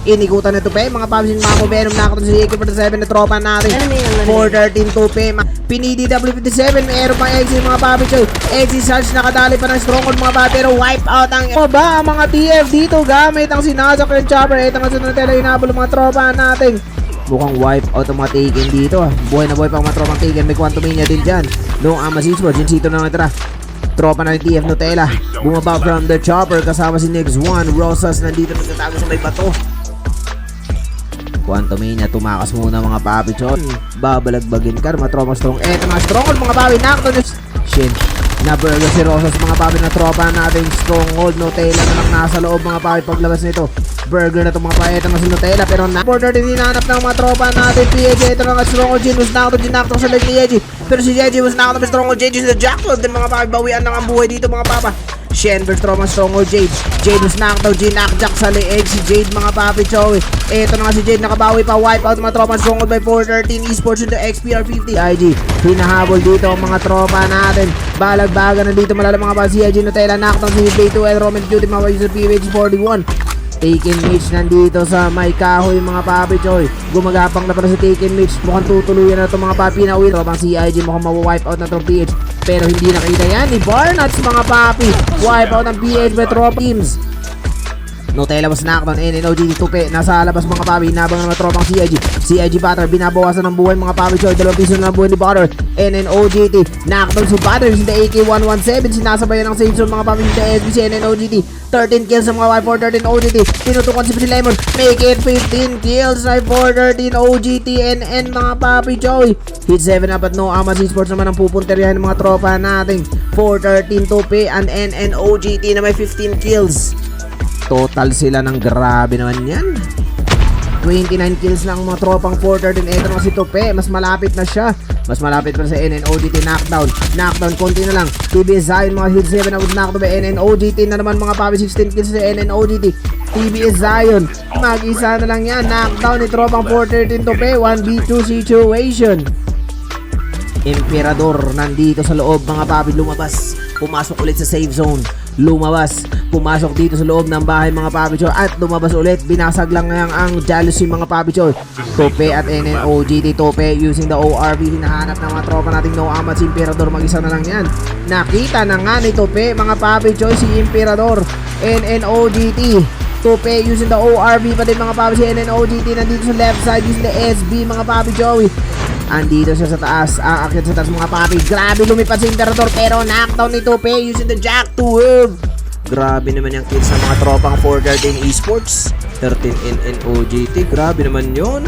Inikutan na Tupe, mga paps yung Mamo Venom, nakakot si AK-47 na tropa natin. 413 Tupe, pinidi W57, meron pang exit mga papi choy. Exit Sarge nakadali pa ng stronghold mga papi, pero wipe out ang mga TF dito gamit ang sinasak yung chopper. Ito nga sa natela inabol mga tropa natin. Mukhang wipe out ang mga Taken dito. Buhay na buhay pang mga tropang Taken, may Quantumania din dyan. Noong Amazismo, Jinsito na natira. Tropa na ni TF Nutella, bumaba from the chopper kasama si Nix1. Rosas nandito nagtatago sa may bato. Quantumania tumakas muna mga papi chon. Babalagbagin ka mga tropa strong. Eto mga stronghold mga papi, knockdown Shin. Naburger si Rosas mga papi na tropa natin. Stronghold Nutella na lang nasa loob mga papi paglabas nito. Burger na itong mga paeta na si Nutella, pero na-border din hinanap ng mga tropa natin. PJ ito lang at stronghold. Jin was knocked sa leg ni Yeji, pero si Yeji was knocked by stronghold. Yeji sa jackpot din mga papi, bawian lang ang buhay dito mga papa. Shen versus Tropa stronghold Jade. Jade was knocked out, Jade knockjack sa leeg si Jade mga papi choy. Ito na nga si Jade, nakabawi pa, wipe out mga tropa stronghold by 413 esports into XPR50. IG hinahabol dito ang mga tropa natin. Balagbaga na dito malalang mga papi. Si Yeji Nutella knockdown si Bay2L Roman Duty mga user PH41. Taken Mitch nandito sa may kahoy mga papi choy. Gumagapang na para si Taken Mitch. Mukhang tutuluyan na itong mga papi na win. Tropang CIG mukhang mawipe out na itong PH, pero hindi nakita yan ni Barnuts mga papi. Wipe out ng PH by Trop teams. Nutella was knocked on NNOG Tupe. Nasa labas mga papi, hinabang ng tropang CIG Butter, binabawasan ng buhay mga papi choy. 2 piso na ng buhay ni Butter. NNOGT knockdown si Butter si AK-117. Sinasabayan ng save zone mga papi si SB si NNOGT. 13 kills sa mga Y413 OGT. Tinutukan si Lemon. Make it 15 kills sa Y413 OGT NN mga papi choy. Hit 7 up at no Amas Esports naman ang pupunterihan ng mga tropa nating 413 Tupe and NN OGT na may 15 kills. Total sila ng grabe naman yan. 29 kills na ang mga tropang 413. Ito na si Tupe, mas malapit na siya. Mas malapit pa sa NNOGT. Knockdown, konti na lang. TBS Zion, mga hit 7 na with knockdown by NNOGT na naman mga papi. 16 kills sa NNOGT. TBS Zion, mag-isa na lang yan. Knockdown ni tropang 413 Tupe. 1v2 situation. Emperador nandito sa loob mga papi, lumabas. Pumasok ulit sa safe zone. Pumasok dito sa loob ng bahay mga papi choy at lumabas ulit. Binasag lang ang jealousy mga papi choy. Tupe at NNOGT. Tupe using the ORV, hinahanap ng mga tropa nating no amat si Emperador, mag-isa na lang yan. Nakita na nga ni Tupe mga papi choy si Emperador. NNOGT Tupe using the ORV pa din mga papi. Si NNOGT nandito sa left side using the SB mga papi choy. Andito siya sa taas, aakyat sa taas mga papi. Grabe lumipad si Emperador, pero knockdown ni Tupe using the Jack 12. Grabe naman yung kills ng mga tropang 413 esports. 13 NNOGT, grabe naman yun.